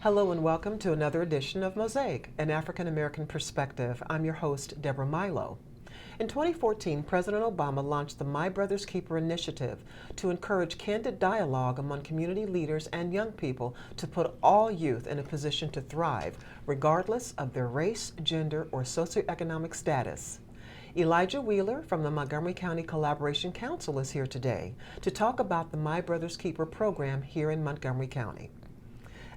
Hello and welcome to another edition of Mosaic, an African American perspective. I'm your host, Deborah Milo. In 2014, President Obama launched the My Brother's Keeper initiative to encourage candid dialogue among community leaders and young people to put all youth in a position to thrive, regardless of their race, gender, or socioeconomic status. Elijah Wheeler from the Montgomery County Collaboration Council is here today to talk about the My Brother's Keeper program here in Montgomery County.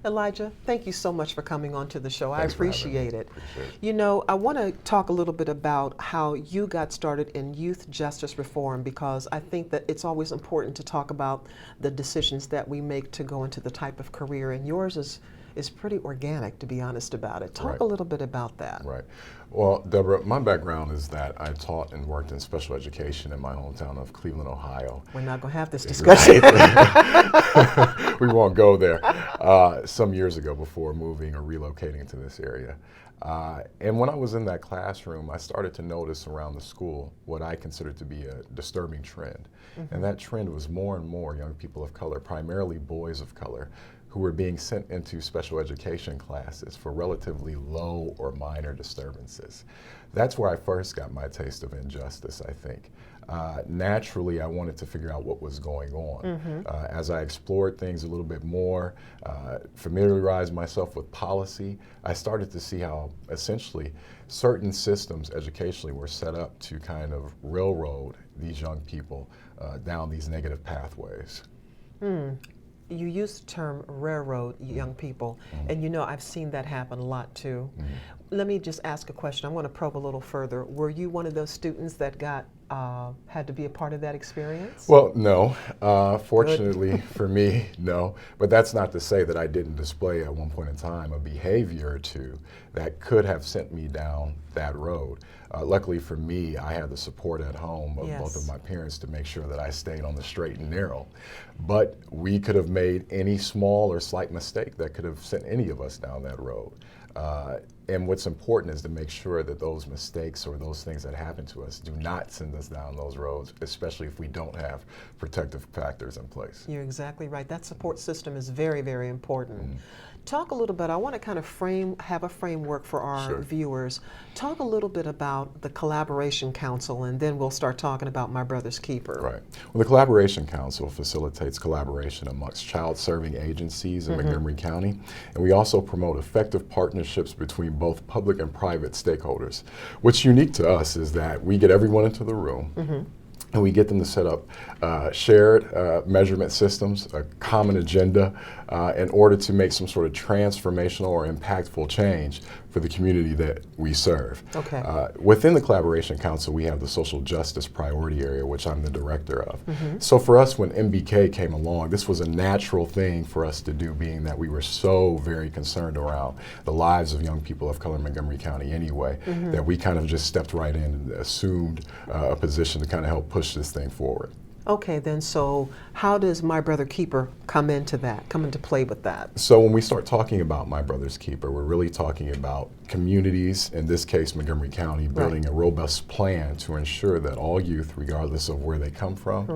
Elijah, thank you so much for coming on to the show. Thanks I appreciate it. Appreciate it. You know, I want to talk a little bit about how you got started in youth justice reform, because I think that it's always important to talk about the decisions that we make to go into the type of career, and yours is pretty organic, to be honest about it. Talk Right. a little bit about that. Right. Well, Deborah, my background is that I taught and worked in special education in my hometown of Cleveland, Ohio. We're not going to have this discussion. Right. We won't go there. Some years ago, before moving or relocating to this area. And when I was in that classroom, I started to notice around the school what I considered to be a disturbing trend. Mm-hmm. And that trend was more and more young people of color, primarily boys of color, who were being sent into special education classes for relatively low or minor disturbances. That's where I first got my taste of injustice, I think. Naturally, I wanted to figure out what was going on. Mm-hmm. As I explored things a little bit more, familiarized myself with policy, I started to see how essentially certain systems educationally were set up to kind of railroad these young people down these negative pathways. Mm. You use the term railroad young people, and you know I've seen that happen a lot too. Let me just ask a question. I want to probe a little further. Were you one of those students that had to be a part of that experience? Well, no. Fortunately for me, no. But that's not to say that I didn't display at one point in time a behavior or two that could have sent me down that road. Luckily for me, I had the support at home of both of my parents to make sure that I stayed on the straight and narrow. But we could have made any small or slight mistake that could have sent any of us down that road. And what's important is to make sure that those mistakes or those things that happen to us do not send us down those roads, especially if we don't have protective factors in place. You're exactly right. That support system is very, very important. Talk a little bit, I want to kind of have a framework for our viewers. Talk a little bit about the Collaboration Council, and then we'll start talking about My Brother's Keeper. Right. Well, the Collaboration Council facilitates collaboration amongst child-serving agencies in Montgomery County, and we also promote effective partnerships between both public and private stakeholders. What's unique to us is that we get everyone into the room, and we get them to set up shared measurement systems, a common agenda, in order to make some sort of transformational or impactful change for the community that we serve. Okay. Within the Collaboration Council, we have the Social Justice Priority Area, which I'm the director of. So for us, when MBK came along, this was a natural thing for us to do, being that we were so very concerned around the lives of young people of color in Montgomery County anyway, that we kind of just stepped right in and assumed a position to kind of help push this thing forward. Okay, then, so how does My Brother Keeper come into play with that? So when we start talking about My Brother's Keeper, we're really talking about communities, in this case Montgomery County, building a robust plan to ensure that all youth, regardless of where they come from,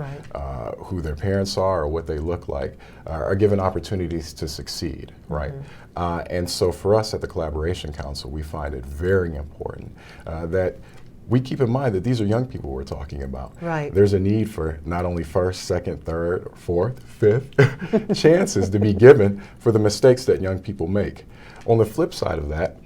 who their parents are or what they look like, are given opportunities to succeed, right? And so for us at the Collaboration Council, we find it very important that we keep in mind that these are young people we're talking about. Right. There's a need for not only first, second, third, fourth, fifth chances to be given for the mistakes that young people make. On the flip side of that,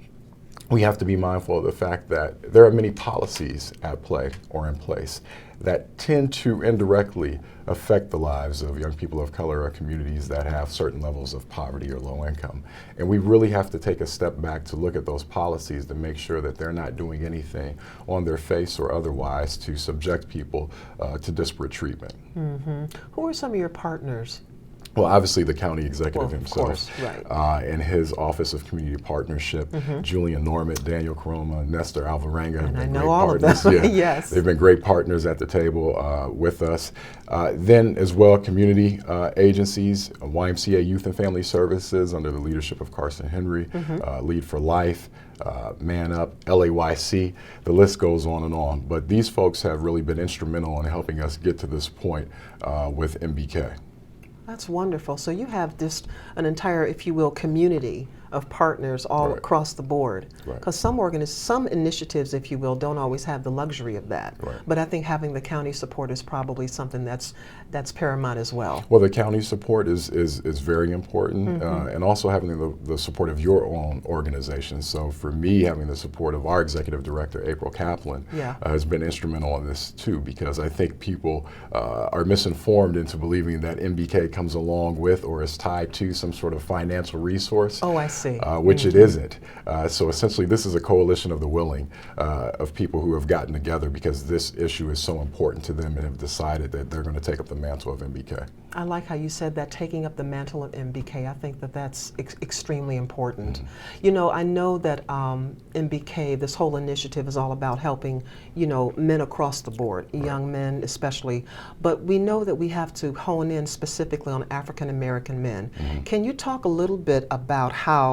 we have to be mindful of the fact that there are many policies at play or in place that tend to indirectly affect the lives of young people of color or communities that have certain levels of poverty or low income. And we really have to take a step back to look at those policies to make sure that they're not doing anything on their face or otherwise to subject people to disparate treatment. Who are some of your partners? Well, obviously the county executive himself, of course, right. And his Office of Community Partnership, Julian Normand, Daniel Caroma, Nestor Alvarenga have been great partners. Yes. They've been great partners at the table with us. Then as well, community agencies, YMCA Youth and Family Services under the leadership of Carson Henry, Lead for Life, Man Up, LAYC, the list goes on and on. But these folks have really been instrumental in helping us get to this point with MBK. That's wonderful. So you have just an entire, if you will, community of partners all Right. across the board. Right. Because some initiatives, if you will, don't always have the luxury of that. Right. But I think having the county support is probably something that's paramount as well. Well, the county support is very important, and also having the support of your own organization. So for me, having the support of our executive director, April Kaplan, Yeah. has been instrumental in this too, because I think people are misinformed into believing that MBK comes along with or is tied to some sort of financial resource. Oh, I see. Which it isn't. So essentially, this is a coalition of the willing, of people who have gotten together because this issue is so important to them and have decided that they're going to take up the mantle of MBK. I like how you said that, taking up the mantle of MBK. I think that that's extremely important. You know, I know that MBK, this whole initiative is all about helping, you know, men across the board, young men especially, but we know that we have to hone in specifically on African American men. Can you talk a little bit about how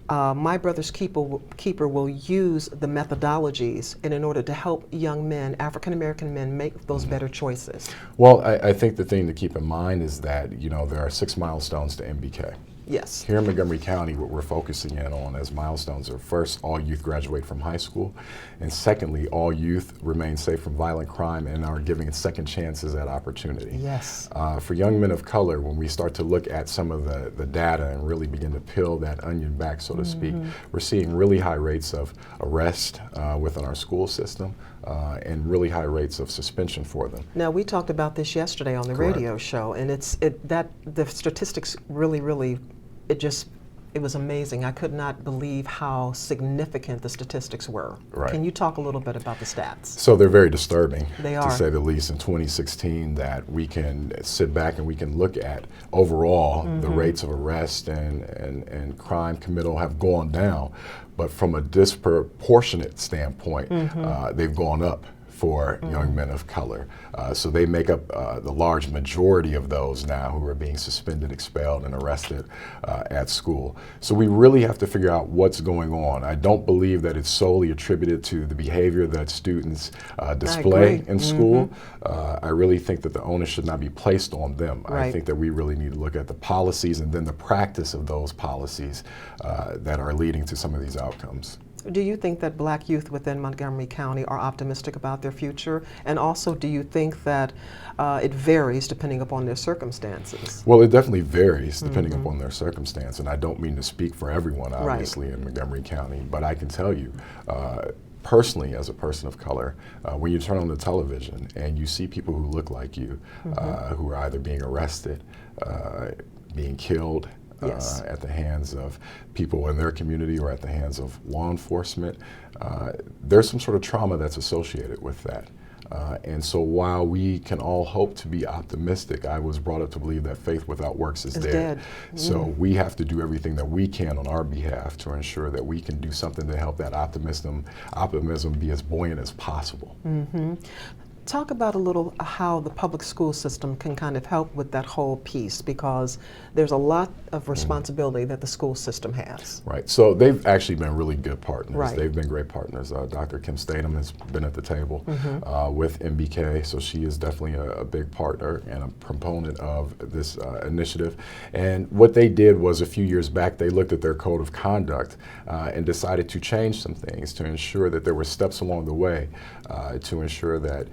My Brother's Keeper will use the methodologies in order to help young men, African American men, make those better choices? Well, I think the thing to keep in mind is that, you know, there are 6 milestones to MBK. Yes. Here in Montgomery County, what we're focusing in on as milestones are, first, all youth graduate from high school, and secondly, all youth remain safe from violent crime and are given second chances at opportunity. Yes. For young men of color, when we start to look at some of the data and really begin to peel that onion back, so to speak, we're seeing really high rates of arrest within our school system and really high rates of suspension for them. Now, we talked about this yesterday on the Correct. radio show, and the statistics really, it was amazing. I could not believe how significant the statistics were. Right. Can you talk a little bit about the stats? So they're very disturbing, They to are. say the least. In 2016, that we can sit back and we can look at overall the rates of arrest and crime committal have gone down, but from a disproportionate standpoint, they've gone up for young men of color. So they make up the large majority of those now who are being suspended, expelled, and arrested at school. So we really have to figure out what's going on. I don't believe that it's solely attributed to the behavior that students display agree. in school. I really think that the onus should not be placed on them. I Right. think that we really need to look at the policies and then the practice of those policies that are leading to some of these outcomes. Do you think that black youth within Montgomery County are optimistic about their future? And also, do you think that it varies depending upon their circumstances? Well, it definitely varies depending upon their circumstance, and I don't mean to speak for everyone, Right. obviously, in Montgomery County, but I can tell you, personally, as a person of color, when you turn on the television and you see people who look like you, who are either being arrested, being killed, Yes. at the hands of people in their community or at the hands of law enforcement, there's some sort of trauma that's associated with that. And so while we can all hope to be optimistic, I was brought up to believe that faith without works is It's dead. dead. So we have to do everything that we can on our behalf to ensure that we can do something to help that optimism be as buoyant as possible. Talk about a little how the public school system can kind of help with that whole piece, because there's a lot of responsibility that the school system has. Right. So they've actually been really good partners. Right. They've been great partners. Dr. Kim Statham has been at the table with MBK, so she is definitely a big partner and a proponent of this initiative. And what they did was, a few years back, they looked at their code of conduct and decided to change some things to ensure that there were steps along the way to ensure that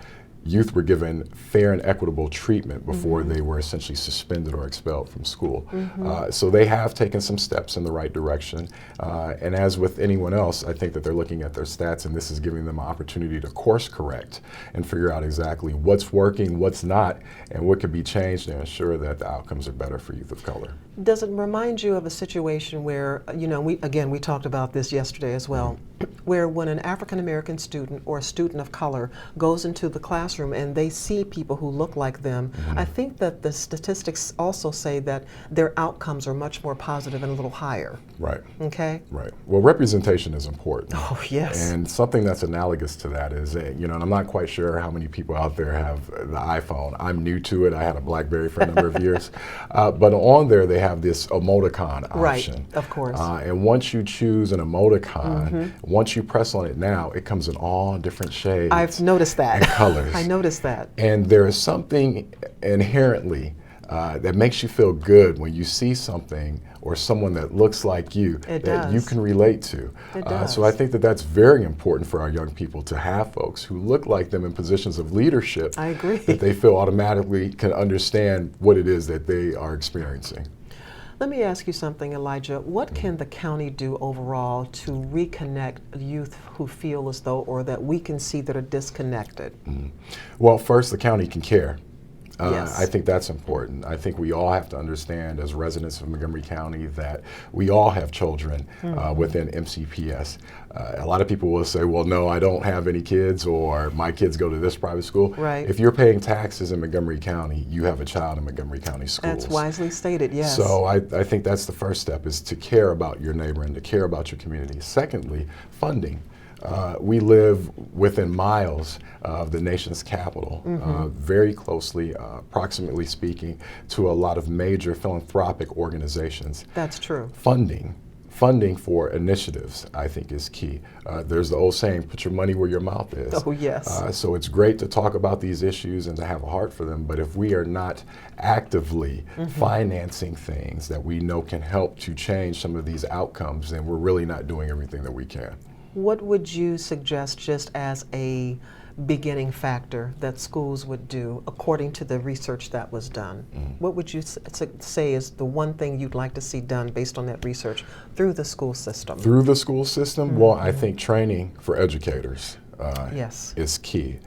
youth were given fair and equitable treatment before they were essentially suspended or expelled from school. So they have taken some steps in the right direction. And as with anyone else, I think that they're looking at their stats, and this is giving them an opportunity to course correct and figure out exactly what's working, what's not, and what could be changed to ensure that the outcomes are better for youth of color. Does it remind you of a situation where, you know, we talked about this yesterday as well, where when an African American student or a student of color goes into the classroom and they see people who look like them, I think that the statistics also say that their outcomes are much more positive and a little higher. Right. Okay? Right. Well, representation is important. Oh, yes. And something that's analogous to that is, you know, and I'm not quite sure how many people out there have the iPhone. I'm new to it. I had a BlackBerry for a number of years. But on there, they have this emoticon option. Right, of course. And once you choose an emoticon, once you press on it now, it comes in all different shades. I've noticed that. And colors. I noticed that. And there is something inherently that makes you feel good when you see something or someone that looks like you It that you does. can relate to. It does. So I think that that's very important for our young people to have folks who look like them in positions of leadership. I agree. That they feel automatically can understand what it is that they are experiencing. Let me ask you something, Elijah. What can the county do overall to reconnect youth who feel as though, or that we can see that are disconnected? Well, first, the county can care. Yes. I think that's important. I think we all have to understand as residents of Montgomery County that we all have children within MCPS. A lot of people will say, well, no, I don't have any kids, or my kids go to this private school. Right. If you're paying taxes in Montgomery County, you have a child in Montgomery County schools. That's wisely stated, yes. So I think that's the first step, is to care about your neighbor and to care about your community. Secondly, funding. We live within miles of the nation's capital, very closely, approximately speaking, to a lot of major philanthropic organizations. That's true. Funding for initiatives, I think, is key. There's the old saying, put your money where your mouth is. Oh, yes. So it's great to talk about these issues and to have a heart for them, but if we are not actively financing things that we know can help to change some of these outcomes, then we're really not doing everything that we can. What would you suggest just as a beginning factor that schools would do according to the research that was done? What would you say is the one thing you'd like to see done based on that research through the school system? Through the school system, well, I think training for educators Yes. is key.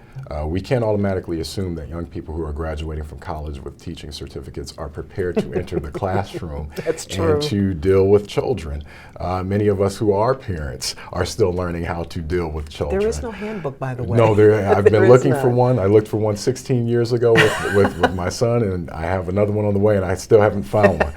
We can't automatically assume that young people who are graduating from college with teaching certificates are prepared to enter the classroom That's true. and to deal with children. Many of us who are parents are still learning how to deal with children. There is no handbook, by the way. No, I've There been is looking for none. one. I looked for one 16 years ago with my son, and I have another one on the way, and I still haven't found one.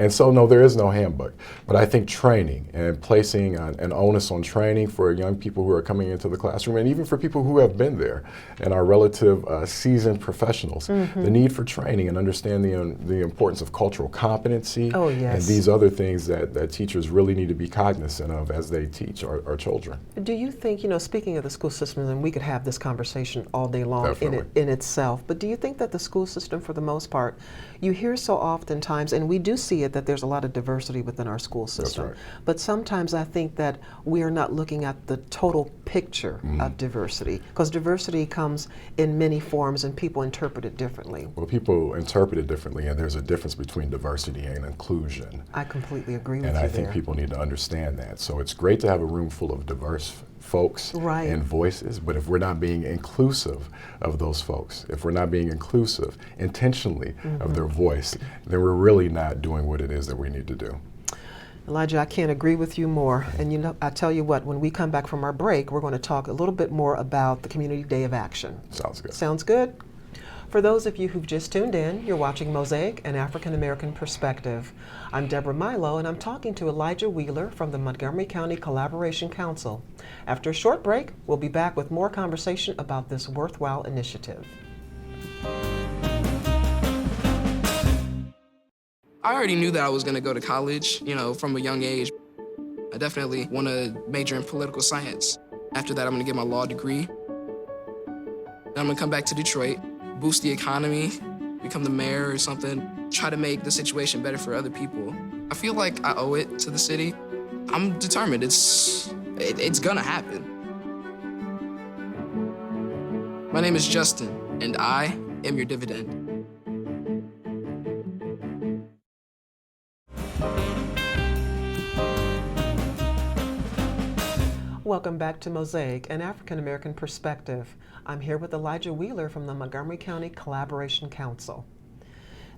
And so, no, there is no handbook. But I think training and placing an onus on training for young people who are coming into the classroom, and even for people who have been there and are relative seasoned professionals, the need for training and understanding the importance of cultural competency Oh, yes. and these other things that teachers really need to be cognizant of as they teach our children. Do you think, speaking of the school system, and we could have this conversation all day long Definitely. in itself, but do you think that the school system, for the most part, you hear so oftentimes, and we do see it, that there's a lot of diversity within our school system, right. but sometimes I think that we are not looking at the total picture of diversity, because diversity comes in many forms and people interpret it differently. Well, people interpret it differently, and there's a difference between diversity and inclusion. I completely agree with And you I think there. people need to understand that. So it's great to have a room full of diverse folks Right. and voices, but if we're not being inclusive of those folks, if we're not being inclusive intentionally of their voice, then we're really not doing what it is that we need to do. Elijah, I can't agree with you more. And I tell you what, when we come back from our break, we're going to talk a little bit more about the Community Day of Action. Sounds good. Sounds good? For those of you who've just tuned in, you're watching Mosaic, an African American Perspective. I'm Deborah Milo, and I'm talking to Elijah Wheeler from the Montgomery County Collaboration Council. After a short break, we'll be back with more conversation about this worthwhile initiative. I already knew that I was going to go to college, from a young age. I definitely want to major in political science. After that, I'm going to get my law degree. Then I'm going to come back to Detroit, boost the economy, become the mayor or something, try to make the situation better for other people. I feel like I owe it to the city. I'm determined. It's going to happen. My name is Justin, and I am your dividend. Welcome back to Mosaic, an African American Perspective. I'm here with Elijah Wheeler from the Montgomery County Collaboration Council.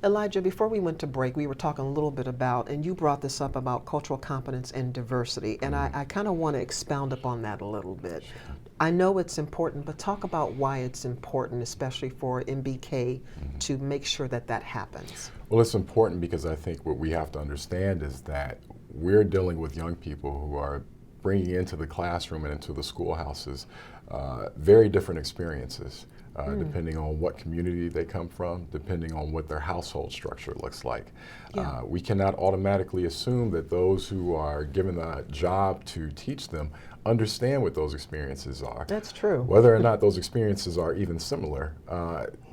Elijah, before we went to break, we were talking a little bit about, and you brought this up about cultural competence and diversity, and I kind of want to expound upon that a little bit. I know it's important, but talk about why it's important, especially for MBK, to make sure that that happens. Well, it's important because I think what we have to understand is that we're dealing with young people who are bringing into the classroom and into the schoolhouses very different experiences, depending on what community they come from, depending on what their household structure looks like. Yeah. We cannot automatically assume that those who are given the job to teach them understand what those experiences are. That's true. Whether or not those experiences are even similar,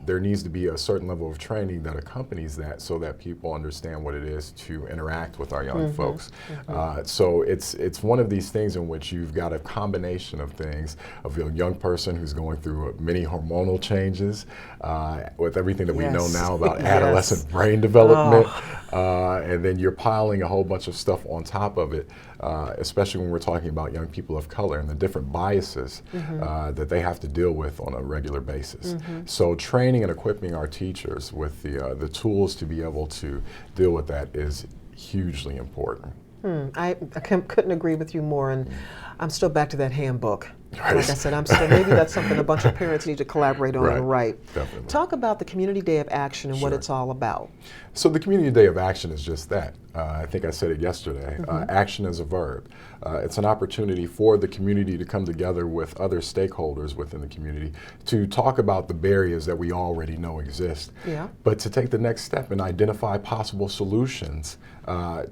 there needs to be a certain level of training that accompanies that so that people understand what it is to interact with our young folks. So it's one of these things in which you've got a combination of things, of a young person who's going through many hormonal changes, with everything that we know Yes. now about Yes. adolescent brain development, and then you're piling a whole bunch of stuff on top of it, especially when we're talking about young people of color and the different biases that they have to deal with on a regular basis. So training and equipping our teachers with the tools to be able to deal with that is hugely important. I couldn't agree with you more, and I'm still back to that handbook. Right. Like I said, I'm still, maybe that's something a bunch of parents need to collaborate on and write. Definitely. Talk about the Community Day of Action and what Sure. it's all about. So the Community Day of Action is just that. I think I said it yesterday. Action is a verb. It's an opportunity for the community to come together with other stakeholders within the community to talk about the barriers that we already know exist, Yeah. but to take the next step and identify possible solutions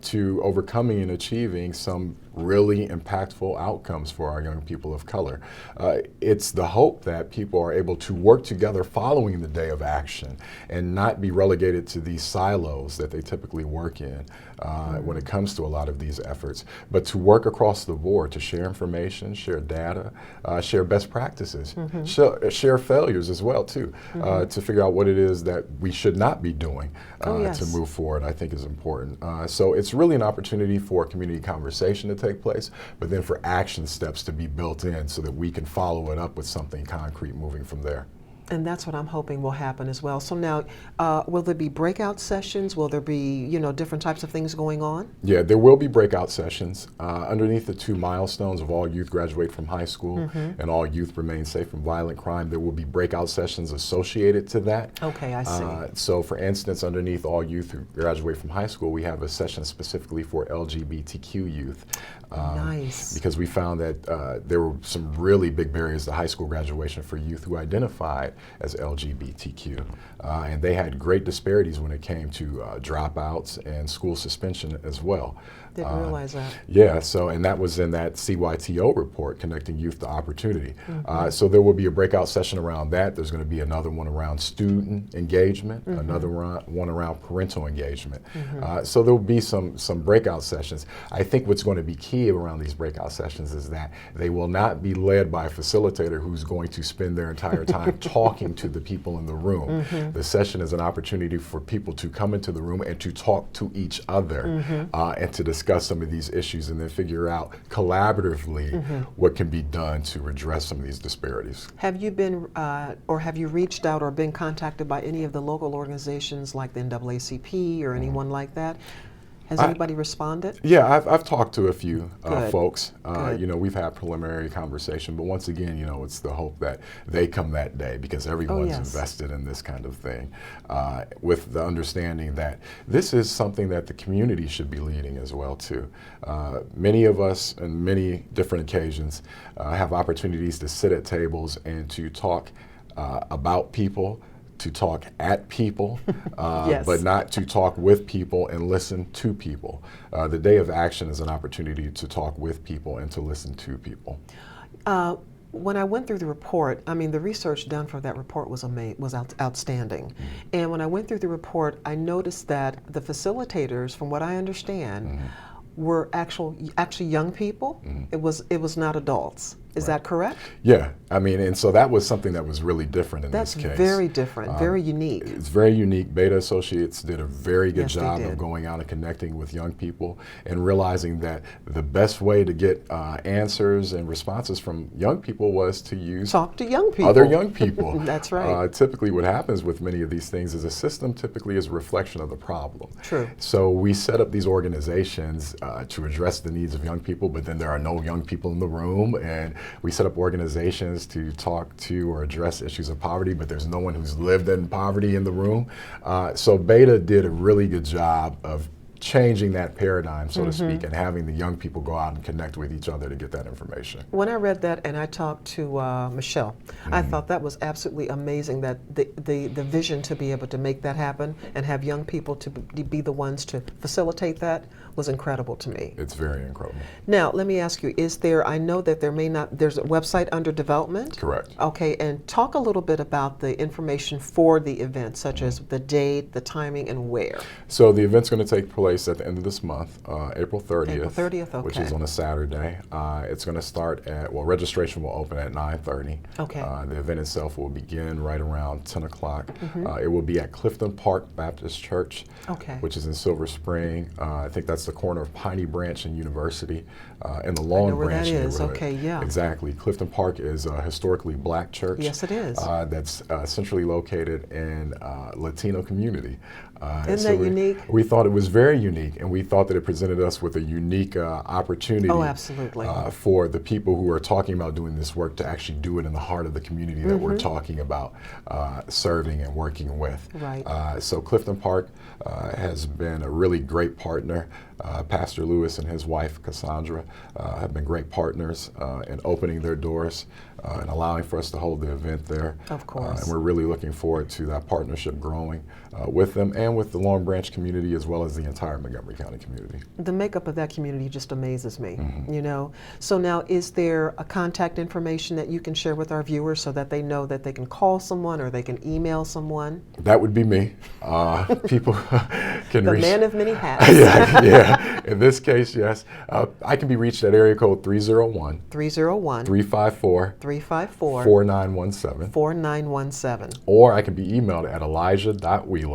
to overcoming and achieving some really impactful outcomes for our young people of color. It's the hope that people are able to work together following the day of action and not be relegated to these silos that they typically work in when it comes to a lot of these efforts, but to work across the board to share information, share data, share best practices, share failures as well too, to figure out what it is that we should not be doing to move forward, I think is important. So it's really an opportunity for community conversation to take place, but then for action steps to be built in so that we can follow it up with something concrete moving from there. And that's what I'm hoping will happen as well. So now, will there be breakout sessions? Will there be, different types of things going on? Yeah, there will be breakout sessions. Underneath the 2 milestones of all youth graduate from high school and all youth remain safe from violent crime, there will be breakout sessions associated to that. Okay, I see. So for instance, underneath all youth who graduate from high school, we have a session specifically for LGBTQ youth. Nice. Because we found that there were some really big barriers to high school graduation for youth who identified as LGBTQ. And they had great disparities when it came to dropouts and school suspension as well. Didn't realize that. Yeah, and that was in that CYTO report, Connecting Youth to Opportunity. So there will be a breakout session around that. There's going to be another one around student engagement, another one around parental engagement. So there will be some breakout sessions. I think what's going to be key around these breakout sessions is that they will not be led by a facilitator who's going to spend their entire time talking to the people in the room. The session is an opportunity for people to come into the room and to talk to each other and to discuss some of these issues and then figure out collaboratively what can be done to redress some of these disparities. Have you been, or have you reached out or been contacted by any of the local organizations like the NAACP or anyone like that? Has anybody responded? Yeah, I've talked to a few Good. folks. Good. We've had preliminary conversation, but once again, it's the hope that they come that day because everyone's invested in this kind of thing, with the understanding that this is something that the community should be leading as well too. Many of us, on many different occasions, have opportunities to sit at tables and to talk about people, to talk at people, but not to talk with people and listen to people. The Day of Action is an opportunity to talk with people and to listen to people. When I went through the report, the research done for that report was outstanding. And when I went through the report, I noticed that the facilitators, from what I understand, were actually young people. It was not adults. Is that correct? Yeah, and so that was something that was really different in this case. That's very different, very unique. It's very unique. Beta Associates did a very good job of going out and connecting with young people and realizing that the best way to get answers and responses from young people was to use talk to young people. Other young people. That's right. Typically what happens with many of these things is a system typically is a reflection of the problem. True. So we set up these organizations to address the needs of young people, but then there are no young people in the room, and we set up organizations to talk to or address issues of poverty, but there's no one who's lived in poverty in the room. So Beta did a really good job of changing that paradigm, so to speak, and having the young people go out and connect with each other to get that information. When I read that and I talked to Michelle, I thought that was absolutely amazing, that the vision to be able to make that happen and have young people to be the ones to facilitate that was incredible to me. It's very incredible. Now, let me ask you, I know that there's a website under development? Correct. Okay, and talk a little bit about the information for the event, such as the date, the timing, and where. So the event's going to take place at the end of this month, April 30th. April 30th, okay. Which is on a Saturday. It's going to start registration will open at 9:30. Okay. The event itself will begin right around 10 o'clock. It will be at Clifton Park Baptist Church, Okay. which is in Silver Spring. I think that's the corner of Piney Branch and University, and the Long where Branch that is. neighborhood. Okay, yeah. Exactly. Clifton Park is a historically black church. Yes, it is. That's centrally located in Latino community. Isn't that unique? We thought it was very unique, and we thought that it presented us with a unique opportunity. Oh, absolutely. For the people who are talking about doing this work to actually do it in the heart of the community that we're talking about serving and working with. Right. So Clifton Park has been a really great partner. Pastor Lewis and his wife Cassandra have been great partners in opening their doors and allowing for us to hold the event there. Of course. And we're really looking forward to that partnership growing with them and with the Long Branch community, as well as the entire Montgomery County community. The makeup of that community just amazes me, you know. So now, is there a contact information that you can share with our viewers so that they know that they can call someone or they can email someone? That would be me. People can The reach. man of many hats. yeah. In this case, yes. I can be reached at area code 301 301 354 354 4917. 4917. Or I can be emailed at elijah.wheeler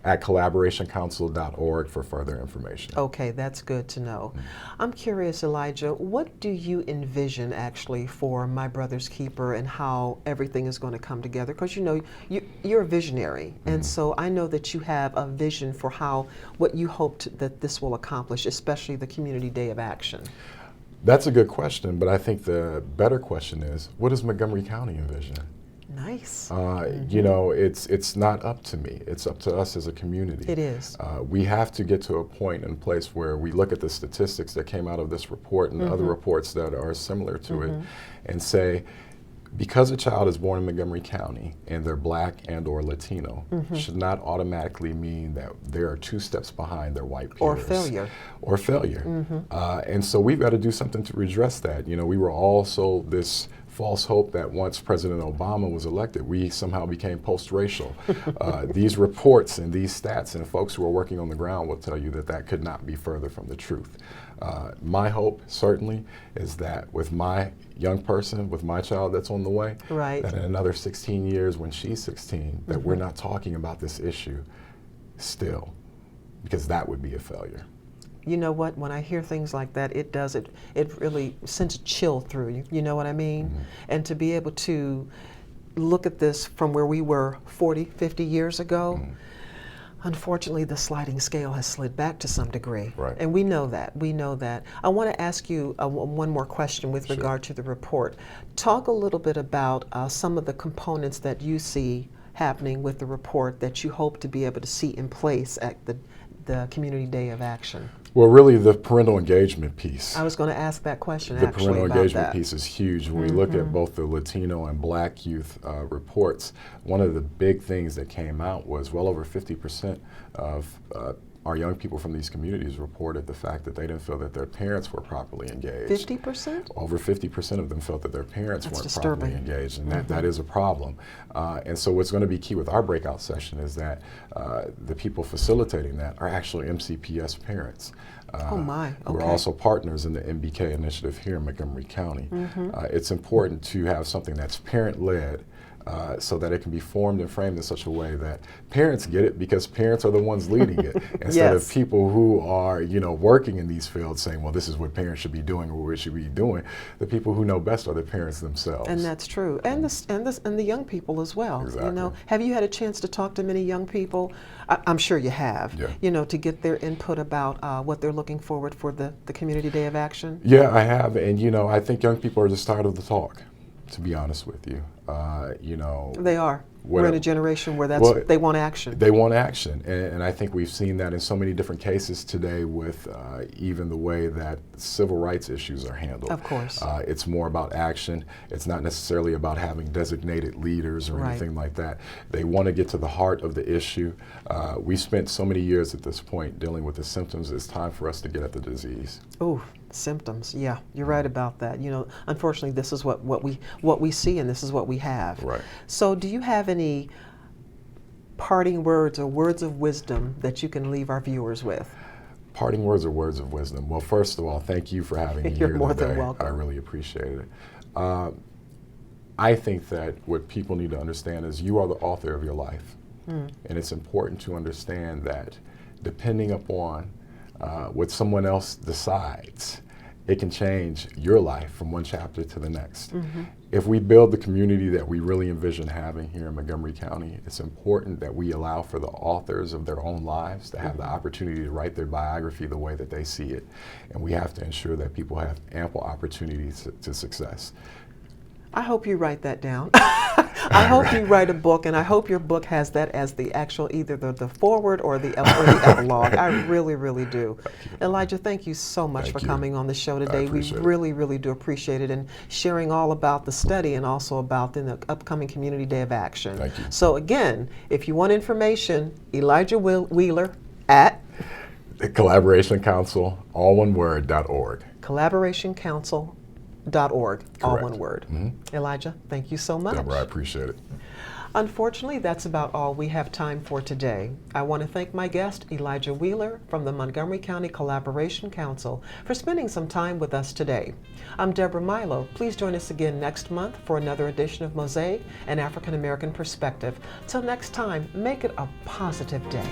at collaborationcouncil.org for further information. Okay, that's good to know. I'm curious, Elijah, what do you envision actually for My Brother's Keeper and how everything is going to come together? Because you know, you're a visionary, and so I know that you have a vision for what you hoped that this will accomplish, especially the Community Day of Action. That's a good question, but I think the better question is, what does Montgomery County envision? Nice. You know, it's not up to me. It's up to us as a community. It is. We have to get to a point and place where we look at the statistics that came out of this report and other reports that are similar to it and say, because a child is born in Montgomery County and they're black and or Latino, should not automatically mean that they are 2 steps behind their white peers. Or failure. Or failure. And so we've got to do something to redress that. You know, we were also this false hope that once President Obama was elected, we somehow became post-racial. These reports and these stats and folks who are working on the ground will tell you that that could not be further from the truth. My hope, certainly, is that with my young person, with my child that's on the way, Right. that in another 16 years when she's 16, that we're not talking about this issue still, because that would be a failure. You know what, when I hear things like that, it really sends a chill through you, you know what I mean? And to be able to look at this from where we were 40, 50 years ago, unfortunately the sliding scale has slid back to some degree. Right. And we know that, I want to ask you one more question with regard to the report. Talk a little bit about some of the components that you see happening with the report that you hope to be able to see in place at the Community Day of Action. Well, really, the parental engagement piece. I was going to ask that question The actually parental about engagement that. piece is huge. When we look at both the Latino and Black youth reports, one of the big things that came out was well over 50% of our young people from these communities reported the fact that they didn't feel that their parents were properly engaged. 50%? Over 50% of them felt that their parents That's weren't disturbing. properly engaged, and that is a problem. And so what's going to be key with our breakout session is that the people facilitating that are actually MCPS parents. Oh my, Who are okay. also partners in the MBK initiative here in Montgomery County. It's important to have something that's parent-led, so that it can be formed and framed in such a way that parents get it, because parents are the ones leading it, instead of Yes. people who are, you know, working in these fields saying, well, this is what parents should be doing or what we should be doing. The people who know best are the parents themselves. And that's true, and the young people as well. You Exactly. know, have you had a chance to talk to many young people? I'm sure you have. Yeah. You know, to get their input about what they're looking forward for the Community Day of Action. Yeah, I have, and you know, I think young people are just tired of the talk, to be honest with you. You know, They are. We're in a generation where they want action. They want action, and I think we've seen that in so many different cases today with even the way that civil rights issues are handled. Of course. It's more about action. It's not necessarily about having designated leaders or anything like that. They want to get to the heart of the issue. We spent so many years at this point dealing with the symptoms. It's time for us to get at the disease. Ooh, symptoms. Yeah, you're right about that. You know, unfortunately, this is what we see, and this is what we have. Right. So, do you have any parting words or words of wisdom that you can leave our viewers with? Parting words or words of wisdom? Well, first of all, thank you for having me You're here more today. than welcome. I really appreciate it. I think that what people need to understand is you are the author of your life. And it's important to understand that depending upon what someone else decides, it can change your life from one chapter to the next. If we build the community that we really envision having here in Montgomery County, it's important that we allow for the authors of their own lives to have the opportunity to write their biography the way that they see it. And we have to ensure that people have ample opportunities to success. I hope you write that down. I hope you write a book, and I hope your book has that as the actual, either the foreword or the epilogue. I really, really do. Elijah, thank you so much for coming on the show today. We really, really do appreciate it, and sharing all about the study and also about the upcoming Community Day of Action. Thank you. So again, if you want information, Elijah Wheeler at The Collaboration Council, all one word, .org. collaborationcouncil.org, all Correct. one word. Elijah, thank you so much. Deborah, I appreciate it. Unfortunately, that's about all we have time for today. I want to thank my guest, Elijah Wheeler from the Montgomery County Collaboration Council, for spending some time with us today. I'm Deborah Milo. Please join us again next month for another edition of Mosaic, an African American Perspective. Till next time, make it a positive day.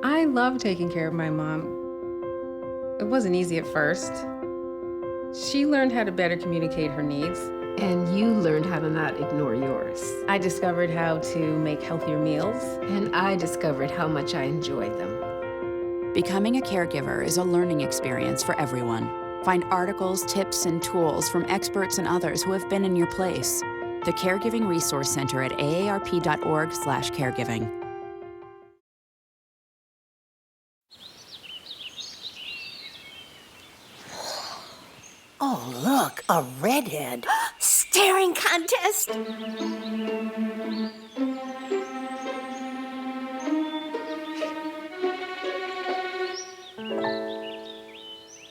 I love taking care of my mom. It wasn't easy at first. She learned how to better communicate her needs. And you learned how to not ignore yours. I discovered how to make healthier meals. And I discovered how much I enjoyed them. Becoming a caregiver is a learning experience for everyone. Find articles, tips, and tools from experts and others who have been in your place. The Caregiving Resource Center at aarp.org/caregiving. Oh, look, a redhead. Staring contest.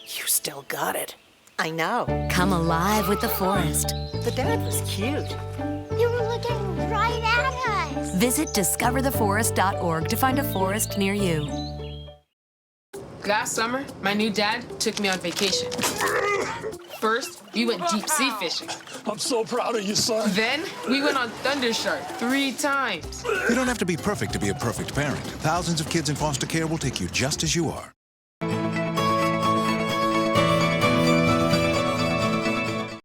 You still got it. I know. Come alive with the forest. The dad was cute. You were looking right at us. Visit discovertheforest.org to find a forest near you. Last summer, my new dad took me on vacation. First, we went deep sea fishing. I'm so proud of you, son. Then, we went on Thunder Shark 3 times. You don't have to be perfect to be a perfect parent. Thousands of kids in foster care will take you just as you are.